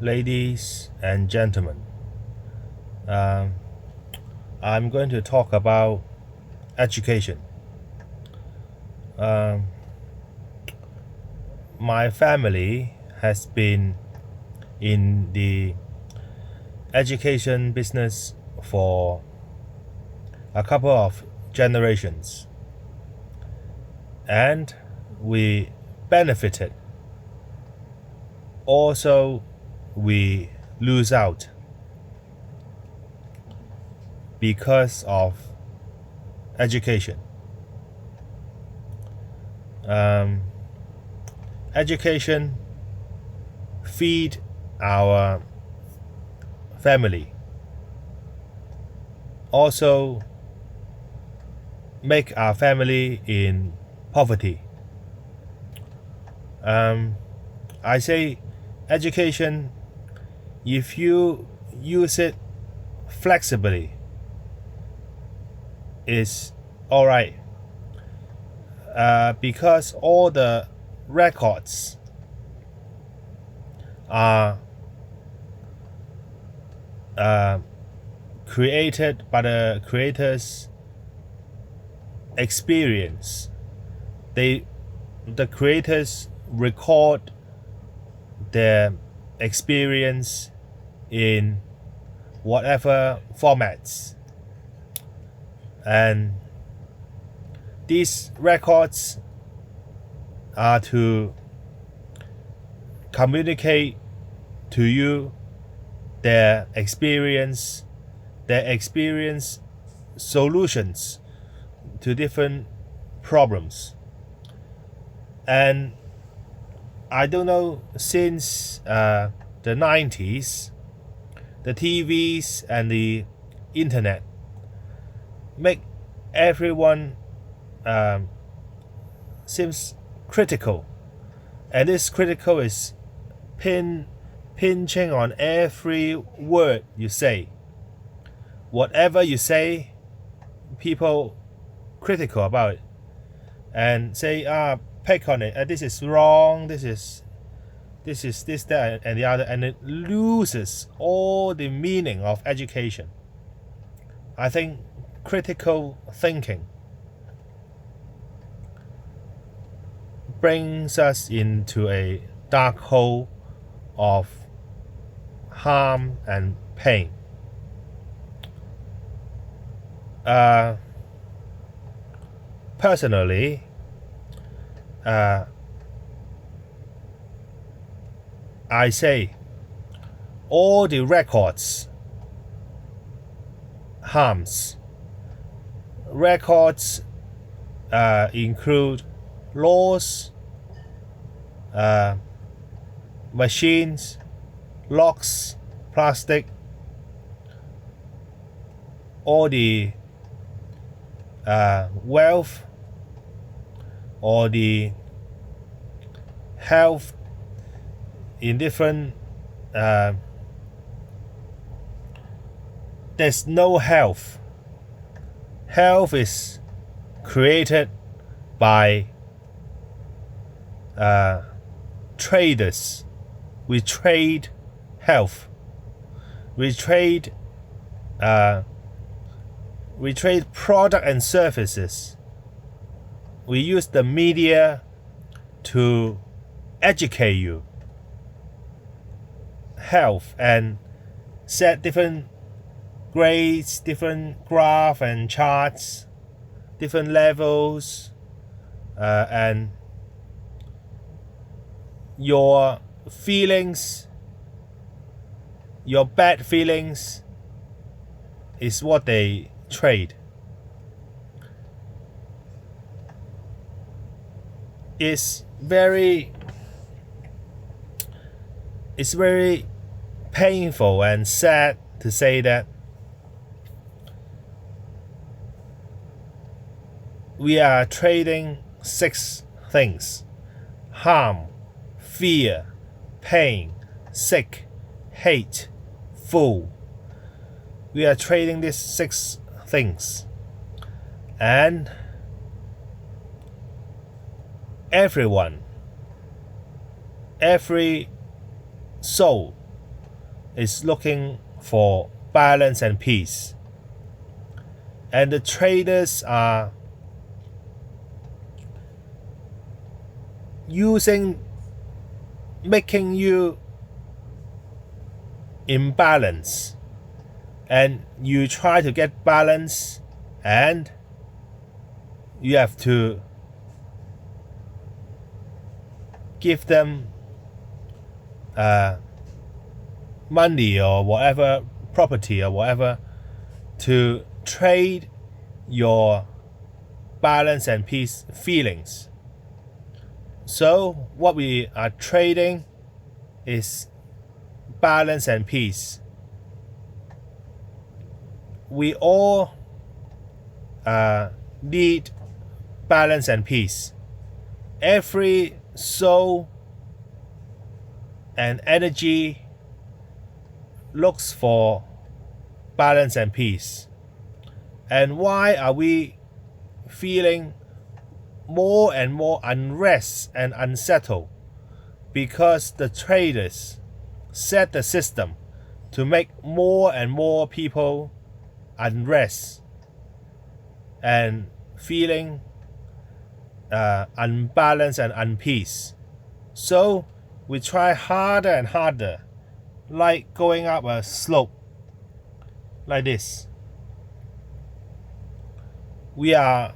ladies and gentlemen. I'm going to talk about education. My family has been in the education business for a couple of generations, and we benefited. Also, we lose out because of education. Education feed our family, also make our family in poverty. I say education, if you use it flexibly, is alright, because all the records are created by the creators' experience. The creators record their experience in whatever formats, and these records are to communicate to you their experience solutions to different problems. And I don't know, since the 90s, the TVs and the internet make everyone seems critical, and this critical is pinching on every word you say. Whatever you say, people critical about it and say, pick on it, this is wrong, this is this, that, and the other, and it loses all the meaning of education. I think critical thinking brings us into a dark hole of harm and pain. Personally, I say all the records harms. Records include laws, machines, locks, plastic, all the wealth or the health in different there's no health. Health is created by traders. We trade health. We trade product and services. We use the media to educate you health and set different grades, different graph and charts, different levels, and your feelings, your bad feelings is what they trade. It's very painful and sad to say that we are trading 6 things: harm, fear, pain, sick, hate, fool. We are trading these 6 things, and everyone, every soul is looking for balance and peace. And the traders are making you imbalance, and you try to get balance, and you have to give them money or whatever, property or whatever, to trade your balance and peace feelings. So what we are trading is balance and peace. We all need balance and peace. Every soul and energy looks for balance and peace. And why are we feeling more and more unrest and unsettled? Because the traders set the system to make more and more people unrest and feeling unbalanced and unpeace. So we try harder and harder, like going up a slope like this. We are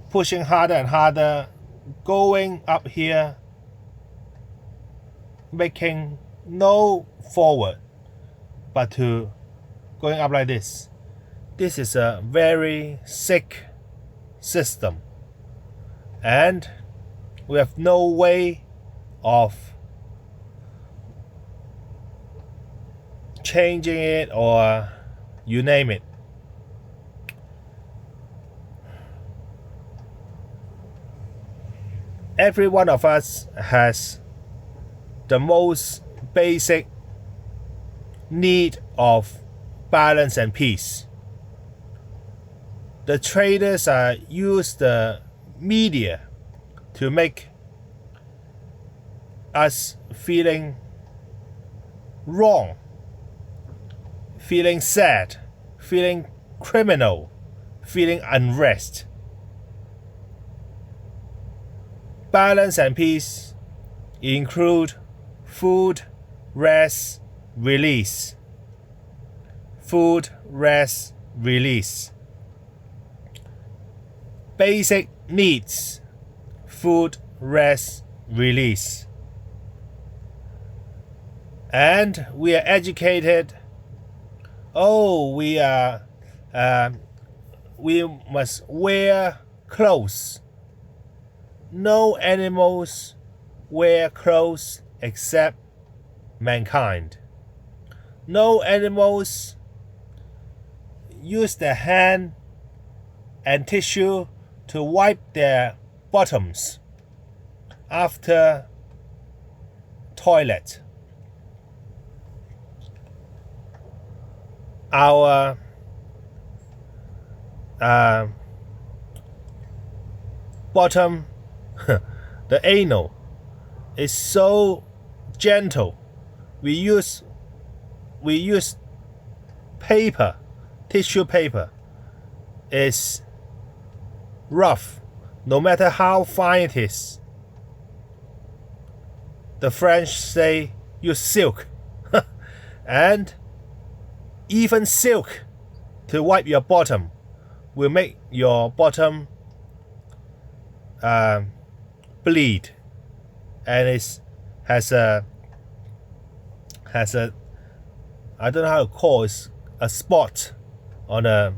pushing harder and harder, going up here, making no forward, but to going up like this. This is a very sick system, and we have no way of changing it, or you name it. Every one of us has the most basic need of balance and peace. The traders use the media to make us feeling wrong, feeling sad, feeling criminal, feeling unrest. Balance and peace include food, rest, release. Food, rest, release. Basic needs: food, rest, release. And we are educated. We must wear clothes. No animals wear clothes except mankind. No animals use their hand and tissue to wipe their bottoms after toilet. Our bottom, the anal, is so gentle. We use paper, tissue paper. Is rough, no matter how fine it is. The French say use silk, and even silk to wipe your bottom will make your bottom bleed, and it has a I don't know how to call it, a spot on a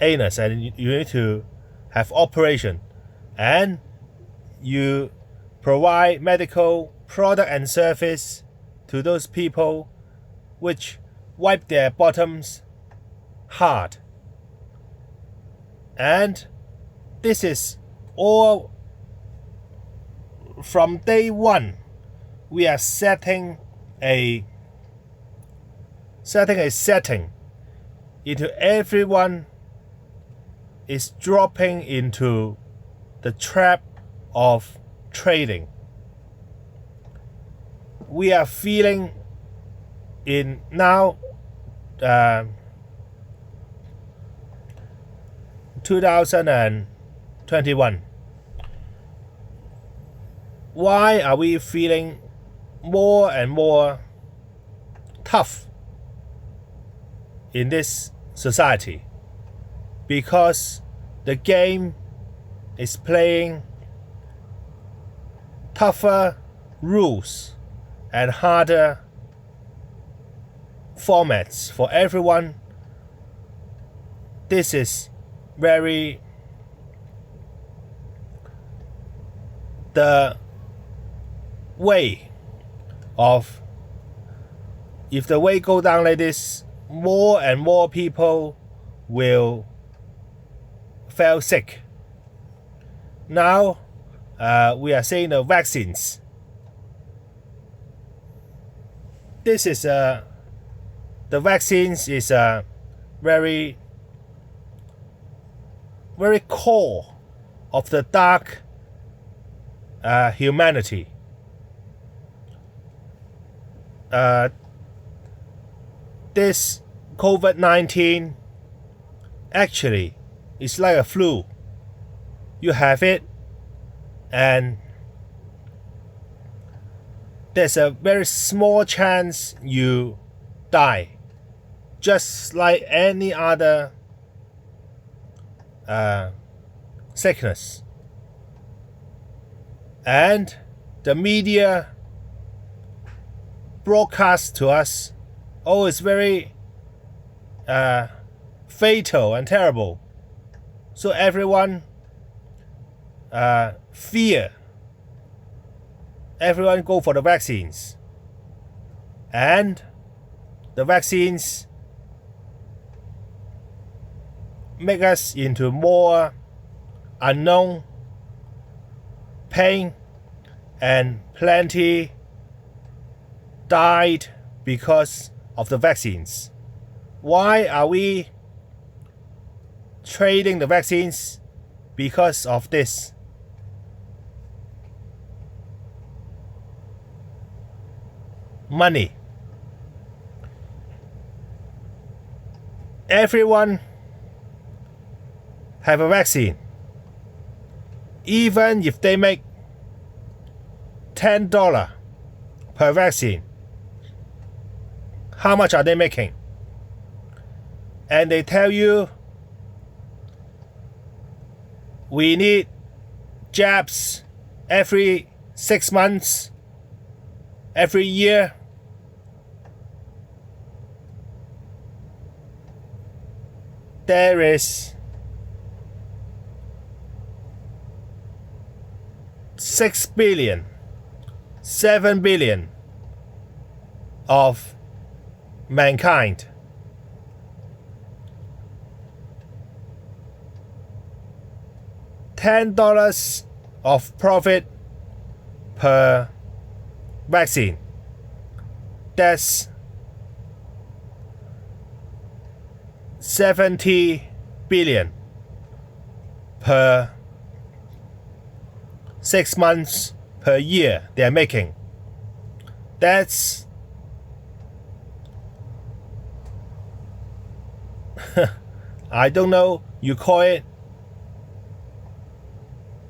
anus, and you need to have operation, and you provide medical product and service to those people which wipe their bottoms hard. And this is all from day one. We are setting a setting into everyone is dropping into the trap of trading. we are feeling in now 2021. Why are we feeling more and more tough in this society? Because the game is playing tougher rules and harder formats for everyone. This is very the way of, if the way go down like this, more and more people will fall sick. Now we are saying the vaccines. This is the vaccines is a very core of the dark humanity. This COVID-19 actually is like a flu. You have it and there's a very small chance you die, just like any other sickness. And the media broadcast to us, oh, it's very fatal and terrible. So everyone fear. Everyone go for the vaccines. And the vaccines make us into more unknown pain, and plenty died because of the vaccines. Why are we trading the vaccines? Because of this. Money. Everyone have a vaccine. Even if they make $10 per vaccine, how much are they making? And they tell you we need jabs every 6 months, every year. There is 6 billion, 7 billion of mankind. $10 of profit per vaccine. That's 70 billion per 6 months per year they are making. That's I don't know, you call it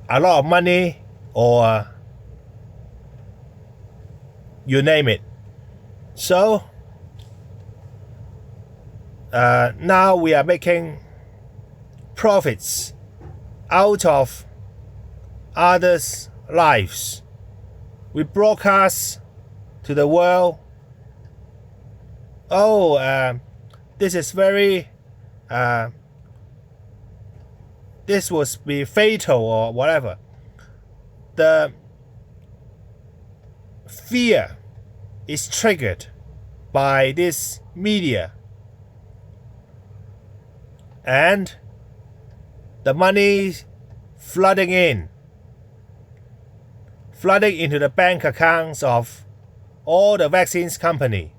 a lot of money or you name it. So now we are making profits out of others' lives. We broadcast to the world, oh, this is very this will be fatal or whatever. The fear is triggered by this media, and the money flooding into the bank accounts of all the vaccines company.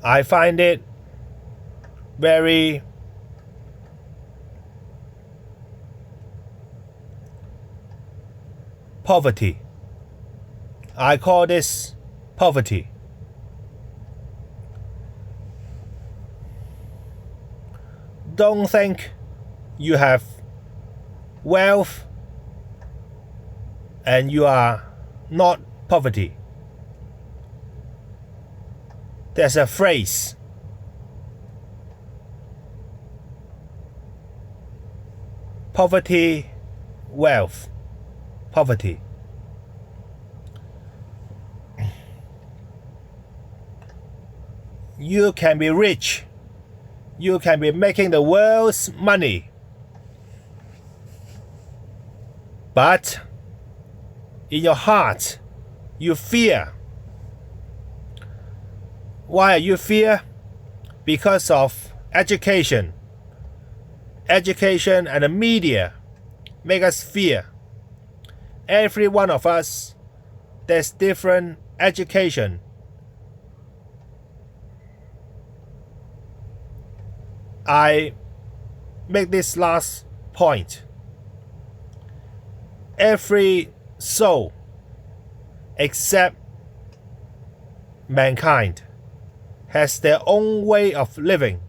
I find it very poverty. I call this poverty. Don't think you have wealth and you are not poverty. There's a phrase. Poverty, wealth, poverty. You can be rich. You can be making the world's money. But in your heart, you fear. Why you fear? Because of education. Education and the media make us fear. Every one of us, there's different education. I make this last point. Every soul except mankind has their own way of living.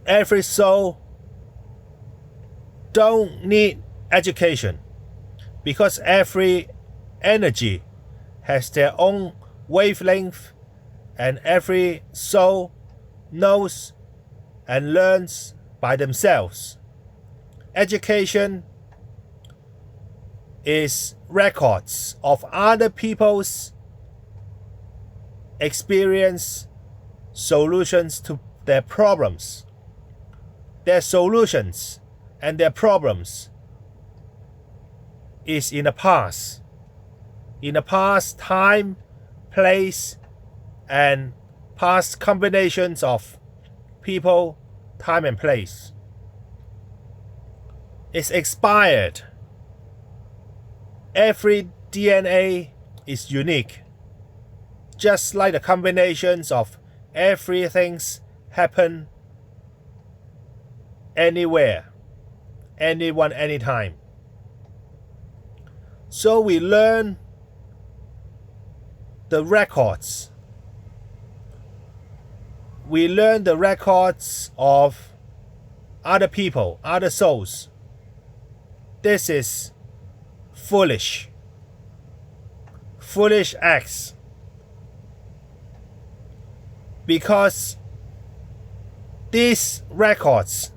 Every soul don't need education because every energy has their own wavelength and every soul knows and learns by themselves. Education is records of other people's experience, solutions to their problems. Their solutions and their problems is in the past. In the past time, place, and past combinations of people, time and place. It's expired. Every DNA is unique. Just like the combinations of everything's happen anywhere, anyone, anytime. So we learn the records. We learn the records of other people, other souls. This is foolish. Foolish acts. Because these records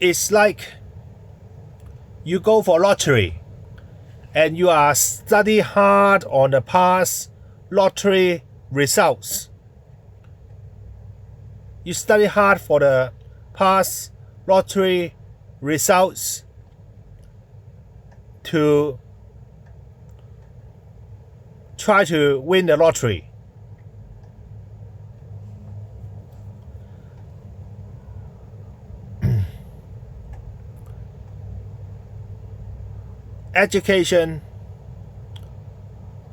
it's like you go for lottery and you are study hard on the past lottery results. You study hard for the past lottery results to try to win the lottery. Education,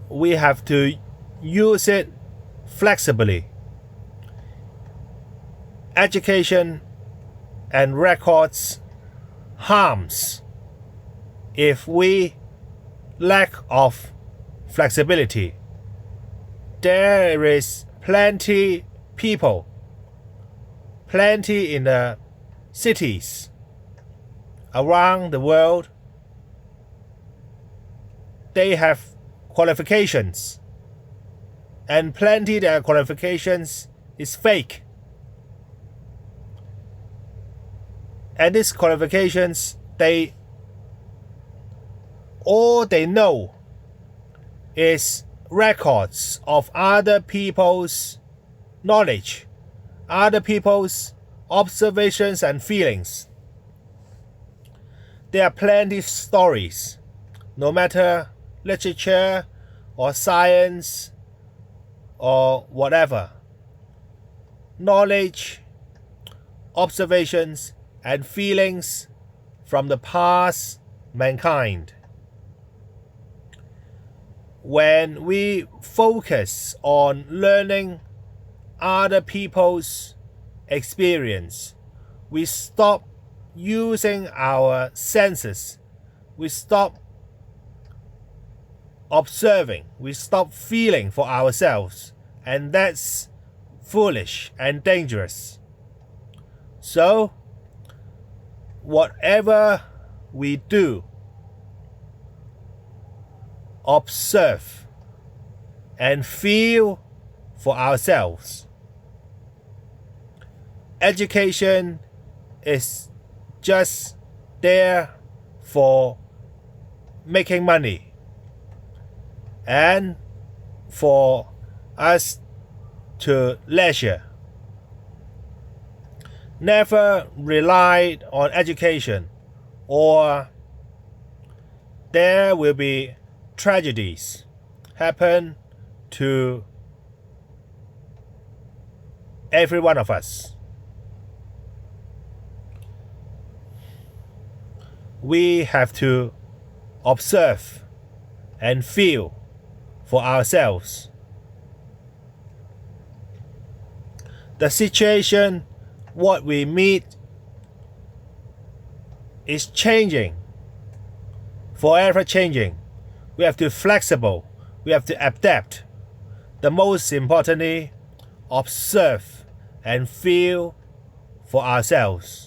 we have to use it flexibly. Education and records harms if we lack of flexibility. There is plenty people, plenty in the cities around the world. They have qualifications, and plenty their qualifications is fake. And these qualifications, all they know is records of other people's knowledge, other people's observations and feelings. There are plenty of stories, no matter literature or science or whatever. Knowledge, observations, and feelings from the past mankind. When we focus on learning other people's experience. We stop using our senses. We stop observing. We stop feeling for ourselves. And that's foolish and dangerous. So, whatever we do, observe and feel for ourselves. Education is just there for making money and for us to leisure. Never rely on education, or there will be tragedies happen to every one of us. We have to observe and feel for ourselves. The situation, what we meet, is changing, forever changing. We have to be flexible. We have to adapt. The most importantly, observe and feel for ourselves.